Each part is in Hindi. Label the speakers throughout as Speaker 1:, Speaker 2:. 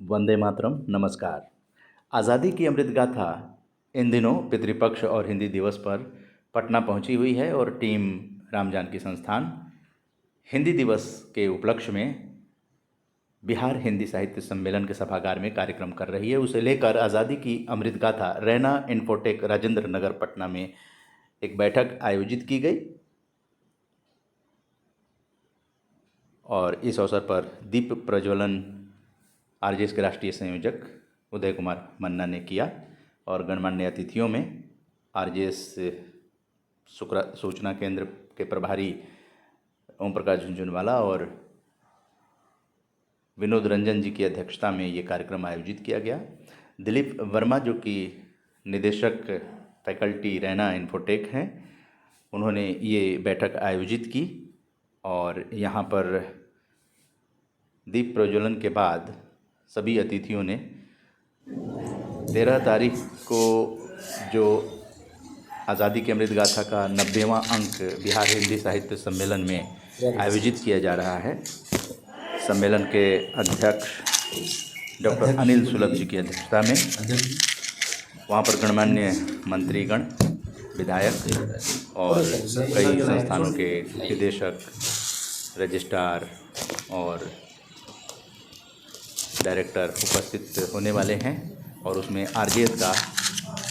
Speaker 1: वंदे मातरम। नमस्कार। आज़ादी की अमृत गाथा इन दिनों पितृपक्ष और हिंदी दिवस पर पटना पहुंची हुई है और टीम राम जानकी संस्थान हिंदी दिवस के उपलक्ष्य में बिहार हिंदी साहित्य सम्मेलन के सभागार में कार्यक्रम कर रही है। उसे लेकर आज़ादी की अमृत गाथा रैना इन्फोटेक राजेंद्र नगर पटना में एक बैठक आयोजित की गई और इस अवसर पर दीप प्रज्वलन आरजेएस के राष्ट्रीय संयोजक उदय कुमार मन्ना ने किया और गणमान्य अतिथियों में आरजेएस सूचना केंद्र के प्रभारी ओम प्रकाश झुनझुनवाला और विनोद रंजन जी की अध्यक्षता में ये कार्यक्रम आयोजित किया गया। दिलीप वर्मा जो कि निदेशक फैकल्टी रैना इन्फोटेक हैं, उन्होंने ये बैठक आयोजित की और यहाँ पर दीप प्रज्वलन के बाद सभी अतिथियों ने 13 तारीख को जो आज़ादी की अमृत गाथा का 90वां अंक बिहार हिंदी साहित्य सम्मेलन में आयोजित किया जा रहा है। सम्मेलन के अध्यक्ष डॉक्टर अनिल सुलभ जी की अध्यक्षता में वहाँ पर गणमान्य मंत्रीगण, विधायक और कई संस्थानों के निदेशक, रजिस्ट्रार और डायरेक्टर उपस्थित होने वाले हैं और उसमें आरजेएस का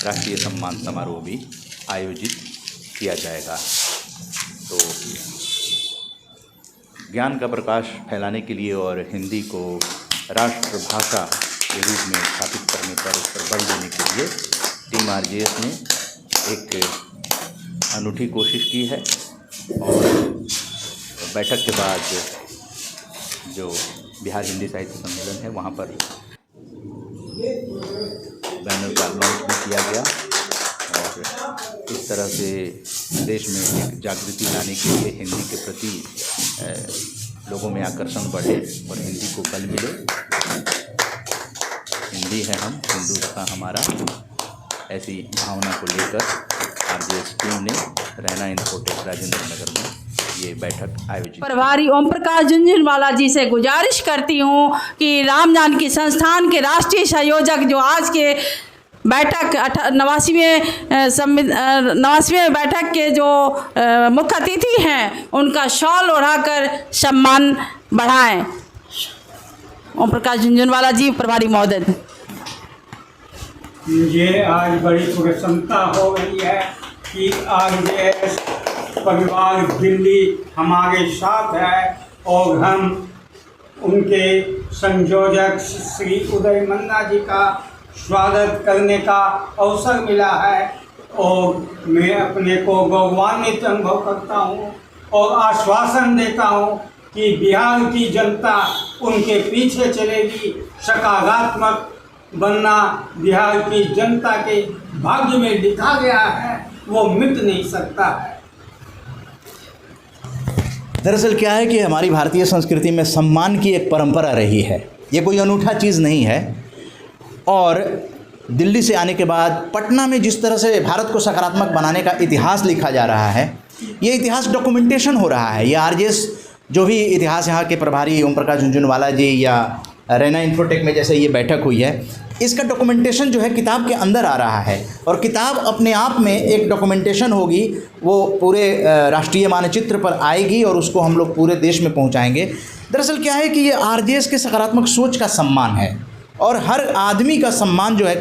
Speaker 1: राष्ट्रीय सम्मान समारोह भी आयोजित किया जाएगा। तो ज्ञान का प्रकाश फैलाने के लिए और हिंदी को राष्ट्रभाषा के रूप में स्थापित करने पर उस पर बल देने के लिए टीम आरजेएस ने एक अनूठी कोशिश की है और बैठक के बाद जो बिहार हिंदी साहित्य सम्मेलन है वहाँ पर बैनर का लॉन्च भी किया गया और इस तरह से देश में एक जागृति लाने के लिए हिंदी के प्रति लोगों में आकर्षण बढ़े और हिंदी को बल मिले। हिंदी है हम, हिंदुस्तान हमारा, ऐसी भावना को लेकर आरजेएस टीम ने रैना इन्फोटेक राजेंद्र नगर में ये बैठक आयोजित।
Speaker 2: प्रभारी ओम प्रकाश झुनझुनवाला जी से गुजारिश करती हूँ कि राम जानकी संस्थान के राष्ट्रीय संयोजक जो आज के बैठक 89वें बैठक के जो मुख्य अतिथि हैं उनका शॉल ओढ़ाकर सम्मान बढ़ाएं। ओम प्रकाश झुनझुनवाला जी, प्रभारी महोदय।
Speaker 3: मुझे आज बड़ी प्रसन्नता हो रही है कि आरजेएस परिवार दिल्ली हमारे साथ है और हम उनके संयोजक श्री उदय मन्ना जी का स्वागत करने का अवसर मिला है और मैं अपने को गौरवान्वित अनुभव करता हूँ और आश्वासन देता हूँ कि बिहार की जनता उनके पीछे चलेगी। सकारात्मक बनना बिहार की जनता के भाग्य में लिखा गया है, वो मिट नहीं सकता है।
Speaker 1: दरअसल क्या है कि हमारी भारतीय संस्कृति में सम्मान की एक परंपरा रही है, ये कोई अनूठा चीज़ नहीं है। और दिल्ली से आने के बाद पटना में जिस तरह से भारत को सकारात्मक बनाने का इतिहास लिखा जा रहा है, ये इतिहास डॉक्यूमेंटेशन हो रहा है। ये आरजेएस जो भी इतिहास यहाँ के प्रभारी ओम प्रकाश झुनझुनवाला जी या रैना इन्फोटेक में जैसे ये बैठक हुई है, इसका डॉक्यूमेंटेशन जो है किताब के अंदर आ रहा है और किताब अपने आप में एक डॉक्यूमेंटेशन होगी, वो पूरे राष्ट्रीय मानचित्र पर आएगी और उसको हम लोग पूरे देश में पहुंचाएंगे। दरअसल क्या है कि ये आरजेएस के सकारात्मक सोच का सम्मान है और हर आदमी का सम्मान जो है,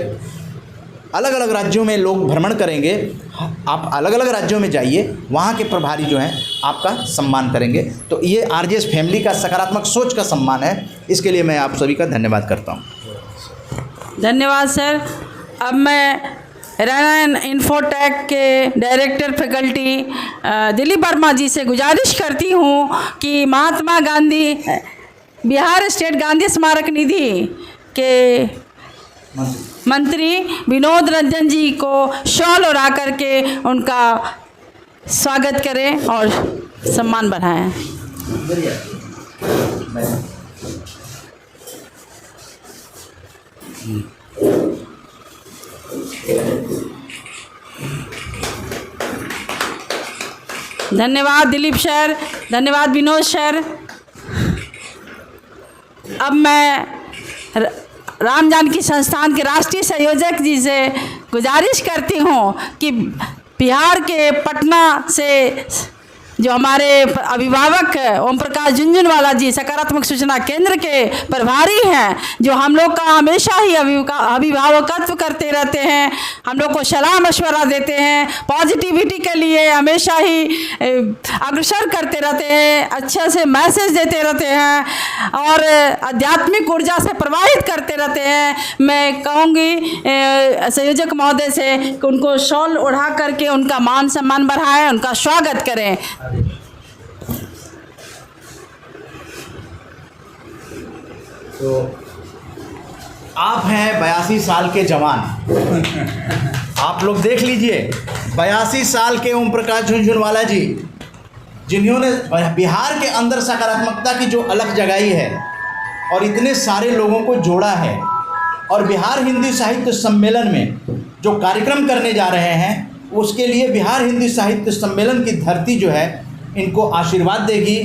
Speaker 1: अलग अलग राज्यों में लोग भ्रमण करेंगे, आप अलग अलग राज्यों में जाइए, वहाँ के प्रभारी जो हैं आपका सम्मान करेंगे। तो ये आरजेएस फैमिली का सकारात्मक सोच का सम्मान है। इसके लिए मैं आप सभी का धन्यवाद करता हूँ।
Speaker 2: धन्यवाद सर। अब मैं रैना इन्फोटेक के डायरेक्टर फैकल्टी दिलीप वर्मा जी से गुजारिश करती हूँ कि महात्मा गांधी बिहार स्टेट गांधी स्मारक निधि के मंत्री विनोद रंजन जी को शॉल ओढ़ा करके उनका स्वागत करें और सम्मान बढ़ाएं। धन्यवाद दिलीप सर, धन्यवाद विनोद सर। अब मैं राम जानकी संस्थान के राष्ट्रीय संयोजक जी से गुजारिश करती हूँ कि बिहार के पटना से जो हमारे अभिभावक ओम प्रकाश झुनझुनवाला जी सकारात्मक सूचना केंद्र के प्रभारी हैं, जो हम लोग का हमेशा ही अभिभावकत्व करते रहते हैं, हम लोग को सलाह मशवरा देते हैं, पॉजिटिविटी के लिए हमेशा ही अग्रसर करते रहते हैं, अच्छे से मैसेज देते रहते हैं और आध्यात्मिक ऊर्जा से प्रवाहित करते रहते हैं। मैं कहूँगी संयोजक महोदय से कि उनको शॉल ओढ़ा करके उनका मान सम्मान बढ़ाएं, उनका स्वागत करें।
Speaker 1: तो आप हैं 82 साल के जवान, आप लोग देख लीजिए 82 साल के ओम प्रकाश झुनझुनवाला जी, जिन्होंने बिहार के अंदर सकारात्मकता की जो अलग जगाई है और इतने सारे लोगों को जोड़ा है, और बिहार हिंदी साहित्य सम्मेलन में जो कार्यक्रम करने जा रहे हैं उसके लिए बिहार हिंदी साहित्य सम्मेलन की धरती जो है इनको आशीर्वाद देगी।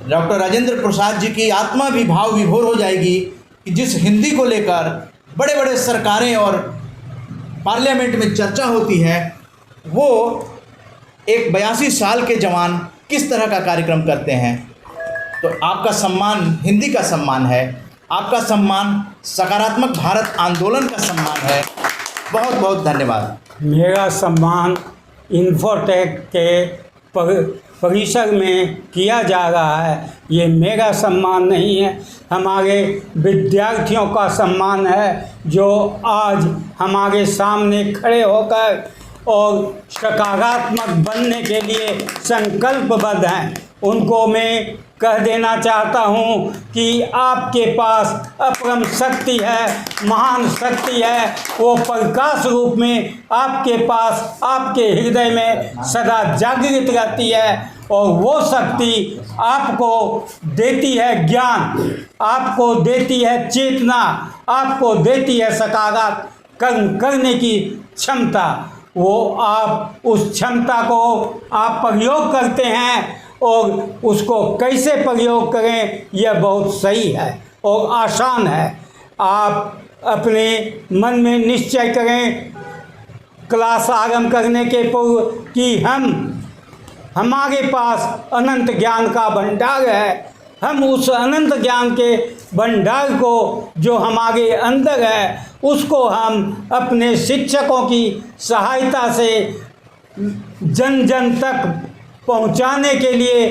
Speaker 1: डॉक्टर राजेंद्र प्रसाद जी की आत्मा भी भाव विभोर हो जाएगी कि जिस हिंदी को लेकर बड़े बड़े सरकारें और पार्लियामेंट में चर्चा होती है, वो एक 82 साल के जवान किस तरह का कार्यक्रम करते हैं। तो आपका सम्मान हिंदी का सम्मान है, आपका सम्मान सकारात्मक भारत आंदोलन का सम्मान है। बहुत बहुत धन्यवाद।
Speaker 3: मेरा सम्मान इन्फोटेक के परिसर में किया जा रहा है, ये मेरा सम्मान नहीं है, हमारे विद्यार्थियों का सम्मान है जो आज हमारे सामने खड़े होकर और सकारात्मक बनने के लिए संकल्पबद्ध हैं। उनको मैं कह देना चाहता हूँ कि आपके पास अपरम शक्ति है, महान शक्ति है, वो प्रकाश रूप में आपके पास आपके हृदय में सदा जागृत रहती है, और वो शक्ति आपको देती है ज्ञान, आपको देती है चेतना, आपको देती है सकारात्मक कर्म करने की क्षमता। वो आप उस क्षमता को आप प्रयोग करते हैं, और उसको कैसे प्रयोग करें यह बहुत सही है और आसान है। आप अपने मन में निश्चय करें क्लास आरंभ करने के पूर्व कि हमारे पास अनंत ज्ञान का भंडार है, हम उस अनंत ज्ञान के भंडार को जो हमारे अंदर है उसको हम अपने शिक्षकों की सहायता से जन जन तक पहुंचाने के लिए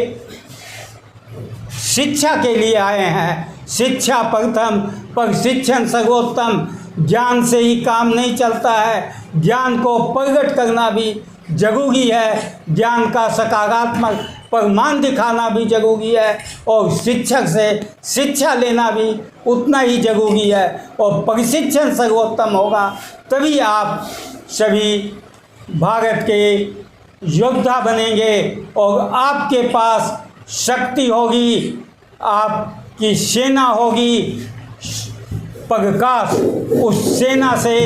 Speaker 3: शिक्षा के लिए आए हैं। शिक्षा प्रथम, प्रशिक्षण सर्वोत्तम। ज्ञान से ही काम नहीं चलता है, ज्ञान को प्रकट करना भी जरूरी है, ज्ञान का सकारात्मक प्रमाण दिखाना भी जरूरी है, और शिक्षक से शिक्षा लेना भी उतना ही जरूरी है। और प्रशिक्षण सर्वोत्तम होगा तभी आप सभी भारत के योद्धा बनेंगे, और आपके पास शक्ति होगी, आपकी सेना होगी प्रकाश। उस सेना से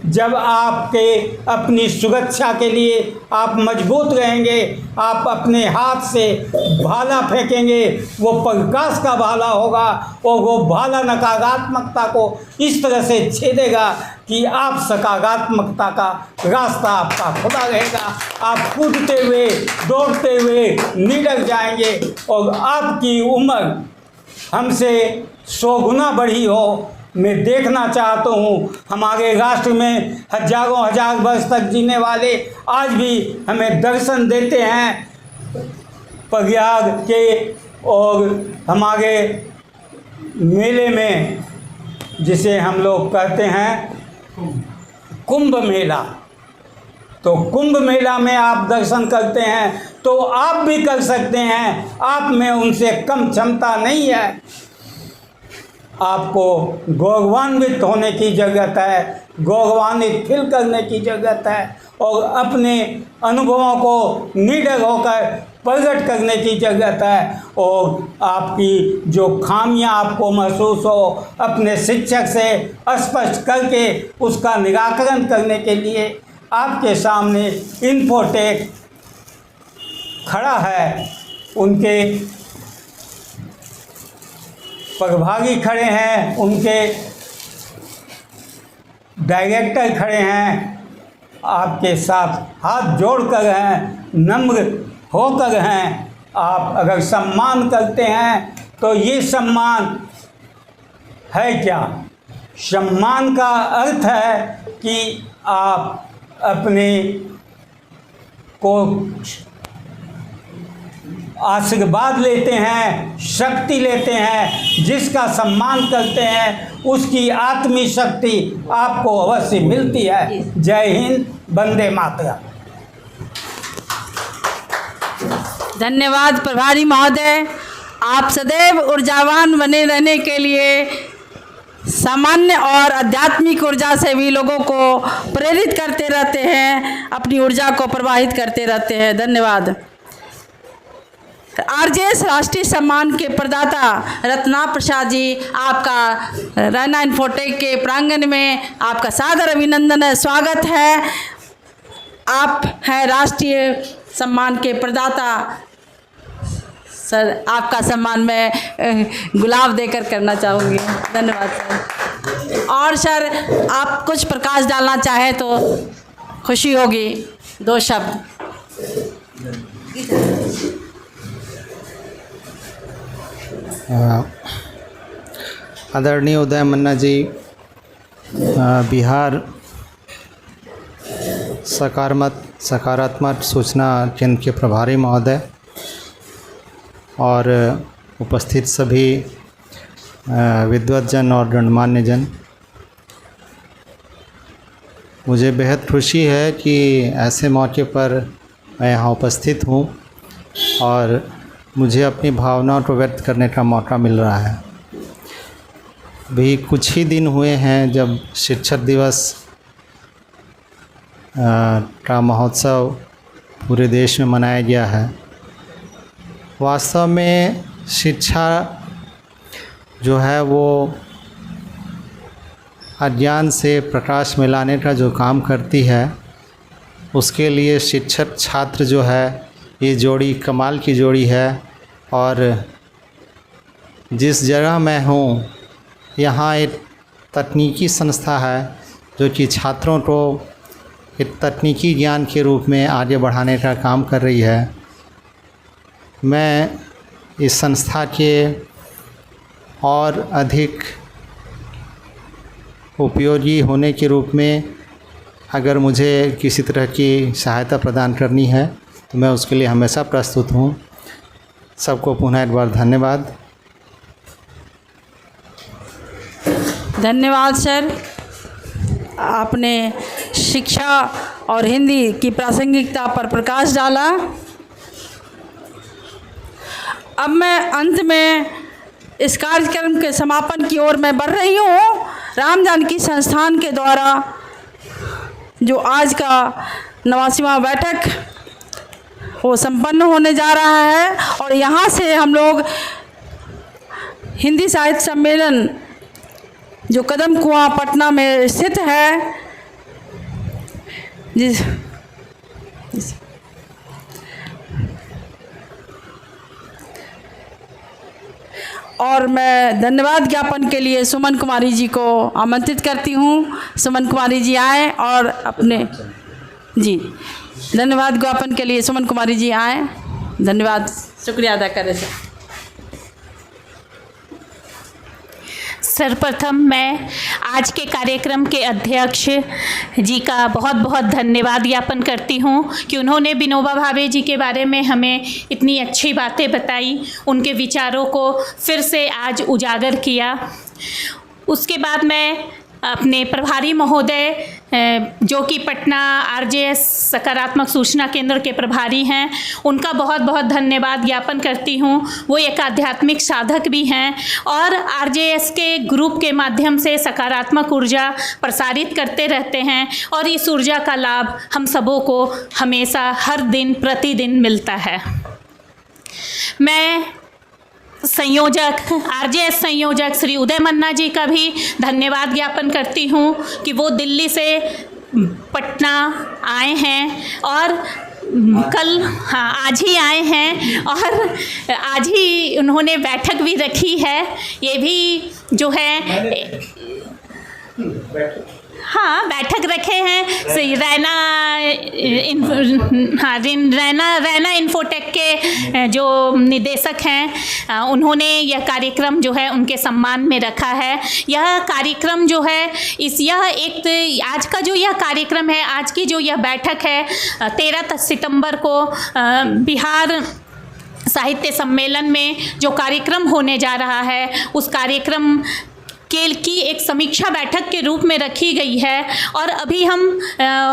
Speaker 3: जब आपके अपनी सुरक्षा के लिए आप मजबूत रहेंगे, आप अपने हाथ से भाला फेंकेंगे, वो प्रकाश का भाला होगा, और वो भाला नकारात्मकता को इस तरह से छेदेगा कि आप सकारात्मकता का रास्ता आपका खुला रहेगा। आप कूदते हुए दौड़ते हुए निडर जाएंगे, और आपकी उम्र हमसे 100 गुना बढ़ी हो। मैं देखना चाहता हूँ हमारे राष्ट्र में हजारों हजार वर्ष तक जीने वाले आज भी हमें दर्शन देते हैं प्रयाग के, और हमारे मेले में जिसे हम लोग कहते हैं कुंभ मेला। तो कुंभ मेला में आप दर्शन करते हैं तो आप भी कर सकते हैं, आप में उनसे कम क्षमता नहीं है। आपको गौरवान्वित होने की ज़रूरत है, गौरवान्वित फील करने की ज़रूरत है, और अपने अनुभवों को निडर होकर प्रकट करने की ज़रूरत है। और आपकी जो खामियां आपको महसूस हो, अपने शिक्षक से स्पष्ट करके उसका निराकरण करने के लिए आपके सामने इन्फोटेक खड़ा है। उनके प्रभागी खड़े हैं, उनके डायरेक्टर खड़े हैं आपके साथ हाथ जोड़कर हैं, नम्र होकर हैं। आप अगर सम्मान करते हैं तो ये सम्मान है क्या? सम्मान का अर्थ है कि आप अपने को आशीर्वाद लेते हैं, शक्ति लेते हैं। जिसका सम्मान करते हैं उसकी आत्मिक शक्ति आपको अवश्य मिलती है। जय हिंद, वंदे मातरम।
Speaker 2: धन्यवाद प्रभारी महोदय। आप सदैव ऊर्जावान बने रहने के लिए सामान्य और आध्यात्मिक ऊर्जा से भी लोगों को प्रेरित करते रहते हैं, अपनी ऊर्जा को प्रवाहित करते रहते हैं। धन्यवाद। आरजेएस राष्ट्रीय सम्मान के प्रदाता रत्ना प्रसाद जी, आपका रैना इन्फोटेक के प्रांगण में आपका सादर अभिनंदन है, स्वागत है। आप हैं राष्ट्रीय सम्मान के प्रदाता। सर, आपका सम्मान मैं गुलाब देकर करना चाहूँगी। धन्यवाद सर। और सर, आप कुछ प्रकाश डालना चाहें तो खुशी होगी, 2 शब्द।
Speaker 4: आदरणीय उदय मन्ना जी, बिहार सकारात्मक सूचना केंद्र के प्रभारी महोदय और उपस्थित सभी विद्वतजन और गणमान्य जन, मुझे बेहद खुशी है कि ऐसे मौके पर मैं यहाँ उपस्थित हूँ और मुझे अपनी भावनाओं को व्यक्त करने का मौका मिल रहा है। भी कुछ ही दिन हुए हैं जब शिक्षक दिवस का महोत्सव पूरे देश में मनाया गया है। वास्तव में शिक्षा जो है वो अज्ञान से प्रकाश में लाने का जो काम करती है, उसके लिए शिक्षक छात्र जो है ये जोड़ी कमाल की जोड़ी है। और जिस जगह मैं हूँ यहाँ एक तकनीकी संस्था है जो कि छात्रों को एक तकनीकी ज्ञान के रूप में आगे बढ़ाने का काम कर रही है। मैं इस संस्था के और अधिक उपयोगी होने के रूप में अगर मुझे किसी तरह की सहायता प्रदान करनी है तो मैं उसके लिए हमेशा प्रस्तुत हूँ। सबको पुनः एक बार धन्यवाद।
Speaker 2: धन्यवाद सर। आपने शिक्षा और हिंदी की प्रासंगिकता पर प्रकाश डाला। अब मैं अंत में इस कार्यक्रम के समापन की ओर मैं बढ़ रही हूँ। राम जानकी संस्थान के द्वारा जो आज का 89वां बैठक वो संपन्न होने जा रहा है और यहाँ से हम लोग हिंदी साहित्य सम्मेलन जो कदम कुआं पटना में स्थित है, जिस और मैं धन्यवाद ज्ञापन के लिए सुमन कुमारी जी को आमंत्रित करती हूँ। सुमन कुमारी जी आए और अपने जी धन्यवाद ज्ञापन के लिए सुमन कुमारी जी आए। धन्यवाद, शुक्रिया अदा करें सर।
Speaker 5: सर्वप्रथम मैं आज के कार्यक्रम के अध्यक्ष जी का बहुत बहुत धन्यवाद ज्ञापन करती हूँ कि उन्होंने विनोबा भावे जी के बारे में हमें इतनी अच्छी बातें बताई, उनके विचारों को फिर से आज उजागर किया। उसके बाद मैं अपने प्रभारी महोदय जो कि पटना आरजेएस सकारात्मक सूचना केंद्र के प्रभारी हैं, उनका बहुत बहुत धन्यवाद ज्ञापन करती हूँ। वो एक आध्यात्मिक साधक भी हैं और आरजेएस के ग्रुप के माध्यम से सकारात्मक ऊर्जा प्रसारित करते रहते हैं और इस ऊर्जा का लाभ हम सबों को हमेशा हर दिन प्रतिदिन मिलता है। मैं संयोजक आरजेएस संयोजक श्री उदय मन्ना जी का भी धन्यवाद ज्ञापन करती हूँ कि वो दिल्ली से पटना आए हैं और आज ही आए हैं और आज ही उन्होंने बैठक भी रखी है। ये भी जो है हाँ, बैठक रखे हैं रैना इन्फोटेक के जो निदेशक हैं उन्होंने यह कार्यक्रम जो है उनके सम्मान में रखा है। यह कार्यक्रम जो है आज का जो यह कार्यक्रम है, आज की जो यह बैठक है 13 सितंबर को बिहार साहित्य सम्मेलन में जो कार्यक्रम होने जा रहा है उस कार्यक्रम की एक समीक्षा बैठक के रूप में रखी गई है। और अभी हम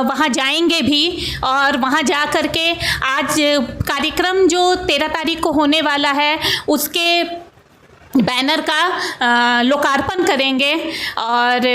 Speaker 5: वहाँ जाएंगे भी और वहाँ जा कर के आज कार्यक्रम जो 13 तारीख को होने वाला है उसके बैनर का लोकार्पण करेंगे। और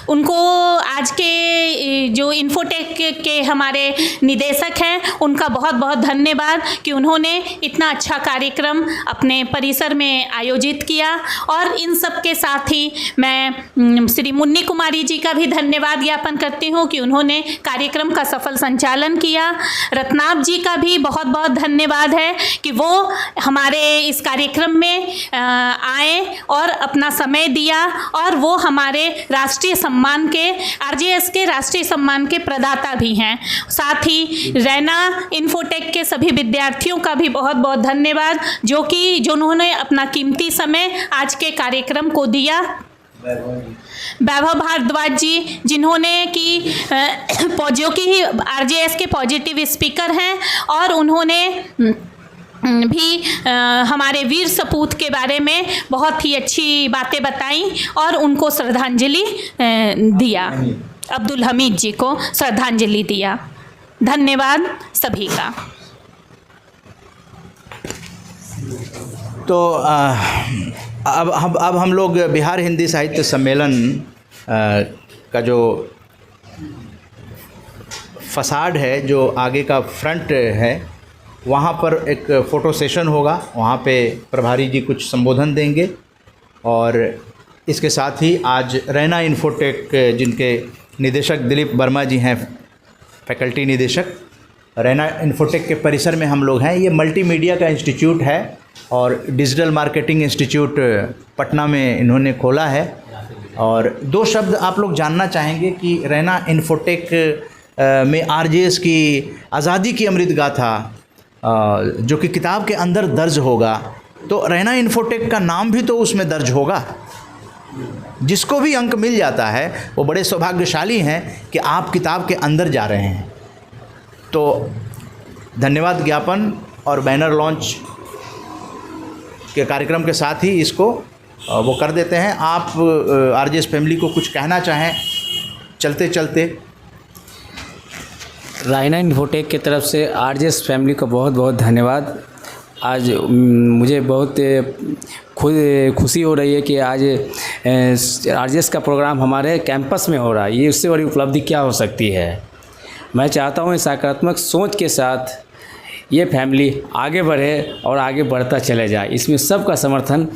Speaker 5: उनको आज के जो इन्फोटेक के हमारे निदेशक हैं उनका बहुत बहुत धन्यवाद कि उन्होंने इतना अच्छा कार्यक्रम अपने परिसर में आयोजित किया। और इन सब के साथ ही मैं श्री मुन्नी कुमारी जी का भी धन्यवाद ज्ञापन करती हूँ कि उन्होंने कार्यक्रम का सफल संचालन किया। रत्नाभ जी का भी बहुत बहुत धन्यवाद है कि वो हमारे इस कार्यक्रम में आए और अपना समय दिया और वो हमारे राष्ट्रीय सम्मान के आरजेएस के राष्ट्रीय सम्मान के प्रदाता भी हैं। साथ ही रैना इन्फोटेक के सभी विद्यार्थियों का भी बहुत बहुत धन्यवाद जो उन्होंने अपना कीमती समय आज के कार्यक्रम को दिया। वैभव भारद्वाज जी जिन्होंने जो कि आरजेएस के पॉजिटिव स्पीकर हैं और उन्होंने भी हमारे वीर सपूत के बारे में बहुत ही अच्छी बातें बताई और उनको श्रद्धांजलि दिया। अब्दुल हमीद जी को श्रद्धांजलि दिया। धन्यवाद सभी का।
Speaker 1: तो अब हम लोग बिहार हिंदी साहित्य सम्मेलन का जो फसाड है, जो आगे का फ्रंट है, वहाँ पर एक फ़ोटो सेशन होगा। वहाँ पे प्रभारी जी कुछ संबोधन देंगे। और इसके साथ ही आज रैना इन्फोटेक जिनके निदेशक दिलीप वर्मा जी हैं, फैकल्टी निदेशक, रैना इन्फोटेक के परिसर में हम लोग हैं। ये मल्टीमीडिया का इंस्टीट्यूट है और डिजिटल मार्केटिंग इंस्टीट्यूट पटना में इन्होंने खोला है। और दो शब्द आप लोग जानना चाहेंगे कि रैना इन्फोटेक में आरजेएस की आज़ादी की अमृत गाथा जो कि किताब के अंदर दर्ज होगा, तो रैना इन्फोटेक का नाम भी तो उसमें दर्ज होगा। जिसको भी अंक मिल जाता है वो बड़े सौभाग्यशाली हैं कि आप किताब के अंदर जा रहे हैं। तो धन्यवाद ज्ञापन और बैनर लॉन्च के कार्यक्रम के साथ ही इसको वो कर देते हैं। आप आरजेएस फैमिली को कुछ कहना चाहें चलते चलते?
Speaker 6: रैना इन्फोटेक की तरफ से आरजेएस फैमिली को बहुत बहुत धन्यवाद। आज मुझे बहुत खुशी हो रही है कि आज आरजेएस का प्रोग्राम हमारे कैंपस में हो रहा है। ये उससे बड़ी उपलब्धि क्या हो सकती है। मैं चाहता हूँ सकारात्मक सोच के साथ ये फैमिली आगे बढ़े और आगे बढ़ता चले जाए। इसमें सबका समर्थन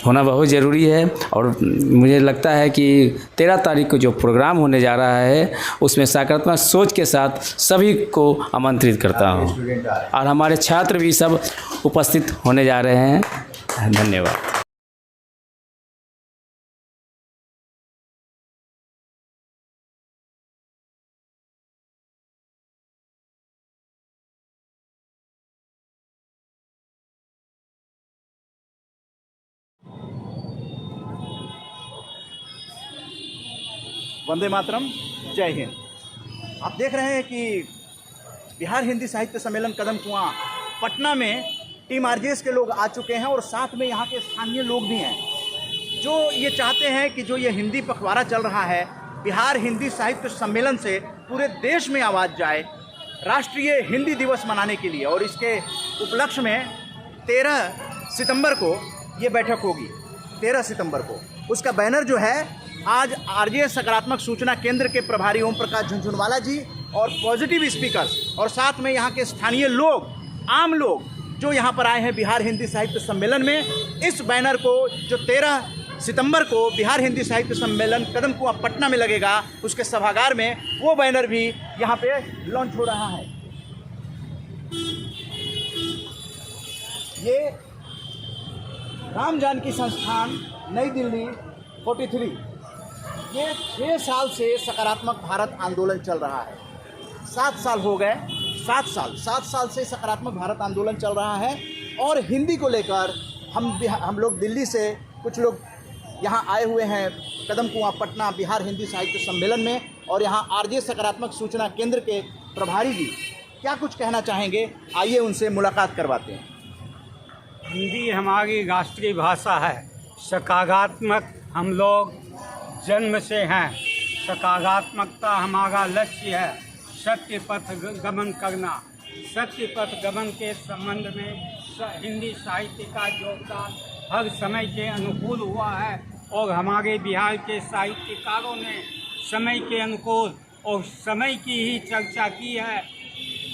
Speaker 6: होना बहुत ज़रूरी है। और मुझे लगता है कि 13 तारीख को जो प्रोग्राम होने जा रहा है उसमें सकारात्मक सोच के साथ सभी को आमंत्रित करता हूँ और हमारे छात्र भी सब उपस्थित होने जा रहे हैं। धन्यवाद।
Speaker 1: वंदे मातरम, जय हिंद। आप देख रहे हैं कि बिहार हिंदी साहित्य सम्मेलन कदम कुआं पटना में टीम आरजेएस के लोग आ चुके हैं और साथ में यहाँ के स्थानीय लोग भी हैं जो ये चाहते हैं कि जो ये हिंदी पखवाड़ा चल रहा है बिहार हिंदी साहित्य सम्मेलन से पूरे देश में आवाज़ जाए राष्ट्रीय हिंदी दिवस मनाने के लिए। और इसके उपलक्ष्य में 13 सितंबर को ये बैठक होगी। 13 सितंबर को उसका बैनर जो है आज आरजेएस सकारात्मक सूचना केंद्र के प्रभारी ओम प्रकाश झुनझुनवाला जी और पॉजिटिव स्पीकर्स और साथ में यहाँ के स्थानीय लोग, आम लोग जो यहाँ पर आए हैं बिहार हिंदी साहित्य सम्मेलन में, इस बैनर को जो 13 सितंबर को बिहार हिंदी साहित्य सम्मेलन कदम कुआं पटना में लगेगा उसके सभागार में, वो बैनर भी यहाँ पे लॉन्च हो रहा है। ये राम जानकी संस्थान नई दिल्ली 43 ये 6 साल से सकारात्मक भारत आंदोलन चल रहा है। 7 साल हो गए, 7 साल से सकारात्मक भारत आंदोलन चल रहा है। और हिंदी को लेकर हम लोग दिल्ली से कुछ लोग यहाँ आए हुए हैं कदम कुआं पटना बिहार हिंदी साहित्य सम्मेलन में, और यहाँ आरजे सकारात्मक सूचना केंद्र के प्रभारी जी क्या कुछ कहना चाहेंगे, आइए उनसे मुलाकात करवाते हैं।
Speaker 3: हिंदी हमारी राष्ट्रीय भाषा है। सकारात्मक हम लोग जन्म से हैं। सकारात्मकता हमारा लक्ष्य है। सत्य पथ गमन करना। सत्य पथ गमन के संबंध में हिंदी साहित्य का योगदान हर समय के अनुकूल हुआ है, और हमारे बिहार के साहित्यकारों ने समय के अनुकूल और समय की ही चर्चा की है।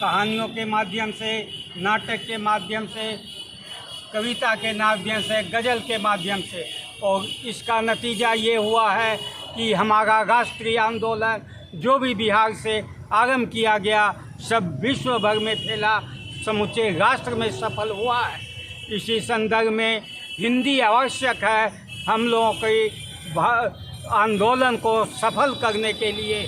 Speaker 3: कहानियों के माध्यम से, नाटक के माध्यम से, कविता के माध्यम से, गज़ल के माध्यम से, और इसका नतीजा ये हुआ है कि हमारा राष्ट्रीय आंदोलन जो भी बिहार से आरंभ किया गया सब विश्व भर में फैला, समूचे राष्ट्र में सफल हुआ है। इसी संदर्भ में हिंदी आवश्यक है हम लोगों के आंदोलन को सफल करने के लिए।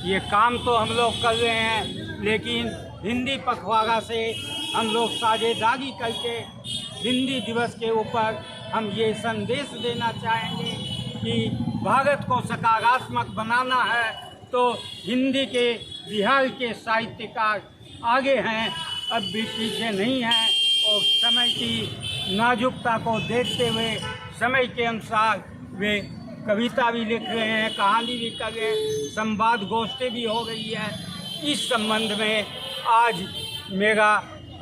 Speaker 3: ये काम तो हम लोग कर रहे हैं, लेकिन हिंदी पखवाड़ा से हम लोग साझेदारी करके हिंदी दिवस के ऊपर हम ये संदेश देना चाहेंगे कि भारत को सकारात्मक बनाना है तो हिंदी के बिहार के साहित्यकार आगे हैं, अब भी पीछे नहीं हैं, और समय की नाजुकता को देखते हुए समय के अनुसार वे कविता भी लिख रहे हैं, कहानी भी कर रहे हैं, संवाद गोष्ठी भी हो गई है। इस संबंध में आज मेरा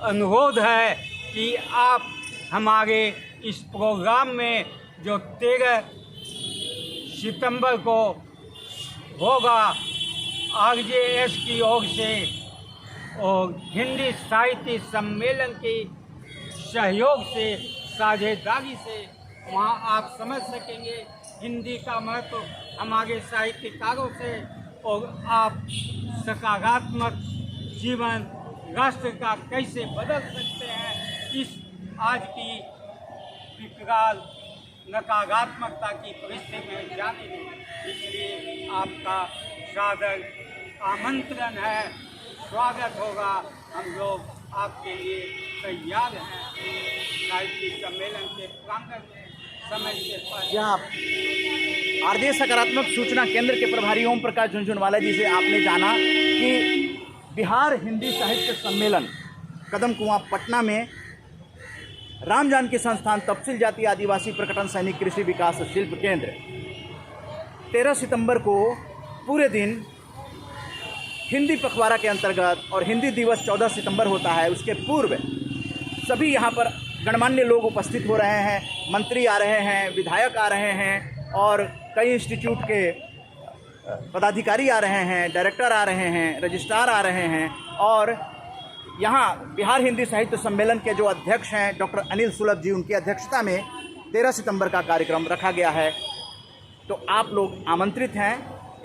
Speaker 3: अनुरोध है कि आप हमारे इस प्रोग्राम में जो 13 सितंबर को होगा आरजेएस की ओर से और हिंदी साहित्य सम्मेलन के सहयोग से, साझेदारी से, वहाँ आप समझ सकेंगे हिंदी का महत्व हमारे साहित्यकारों से, और आप सकारात्मक जीवन राष्ट्र का कैसे बदल सकते हैं इस आज की विकराल नकारात्मकता की परिस्थिति में जाने दें। इसलिए आपका सादर आमंत्रण है, स्वागत होगा। हम लोग आपके लिए तैयार हैं। साहित्य सम्मेलन के प्रांगण में समय से पहले
Speaker 1: यहाँ आरजे सकारात्मक सूचना केंद्र के प्रभारी ओम प्रकाश झुनझुनवाला जी से आपने जाना कि बिहार हिंदी साहित्य सम्मेलन कदम कुआं पटना में राम जानकी संस्थान तपसील जाति आदिवासी प्रकटन सैनिक कृषि विकास शिल्प केंद्र 13 सितंबर को पूरे दिन हिंदी पखवाड़ा के अंतर्गत, और हिंदी दिवस 14 सितंबर होता है, उसके पूर्व सभी यहाँ पर गणमान्य लोग उपस्थित हो रहे हैं। मंत्री आ रहे हैं, विधायक आ रहे हैं, और कई इंस्टीट्यूट के पदाधिकारी आ रहे हैं, डायरेक्टर आ रहे हैं, रजिस्ट्रार आ रहे हैं। और यहाँ बिहार हिंदी साहित्य सम्मेलन के जो अध्यक्ष हैं डॉक्टर अनिल सुलभ जी, उनकी अध्यक्षता में 13 सितंबर का कार्यक्रम रखा गया है। तो आप लोग आमंत्रित हैं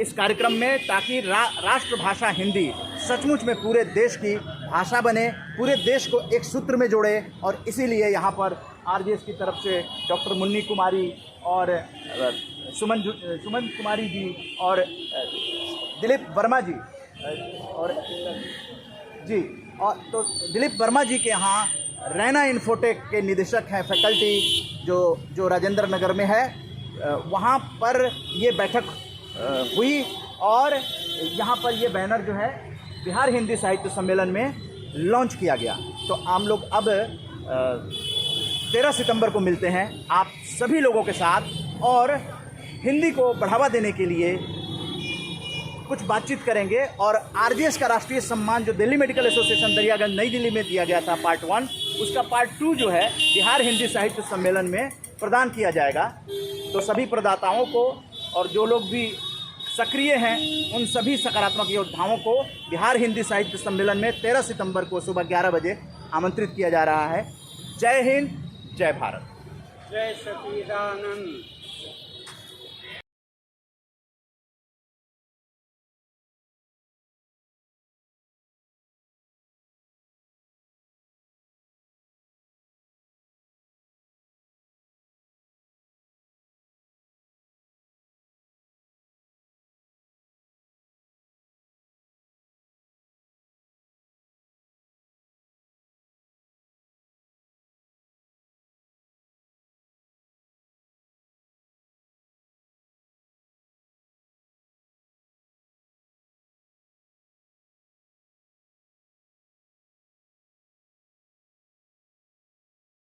Speaker 1: इस कार्यक्रम में, ताकि राष्ट्रभाषा हिंदी सचमुच में पूरे देश की भाषा बने, पूरे देश को एक सूत्र में जोड़े। और इसीलिए यहाँ पर आरजेएस की तरफ से डॉक्टर मुन्नी कुमारी और सुमन कुमारी जी और दिलीप वर्मा जी और तो दिलीप वर्मा जी के यहाँ रैना इन्फोटेक के निदेशक हैं, फैकल्टी जो राजेंद्र नगर में है, वहाँ पर ये बैठक हुई। और यहाँ पर ये बैनर जो है बिहार हिंदी साहित्य सम्मेलन में लॉन्च किया गया। तो हम लोग अब 13 सितंबर को मिलते हैं आप सभी लोगों के साथ, और हिंदी को बढ़ावा देने के लिए कुछ बातचीत करेंगे। और आरजेएस का राष्ट्रीय सम्मान जो दिल्ली मेडिकल एसोसिएशन दरियागंज नई दिल्ली में दिया गया था पार्ट 1, उसका पार्ट 2 जो है बिहार हिंदी साहित्य सम्मेलन में प्रदान किया जाएगा। तो सभी प्रदाताओं को और जो लोग भी सक्रिय हैं उन सभी सकारात्मक योद्धाओं को बिहार हिंदी साहित्य सम्मेलन में 13 सितंबर को सुबह 11 बजे आमंत्रित किया जा रहा है। जय हिंद, जय भारत।
Speaker 3: जय सच्चिदानंद।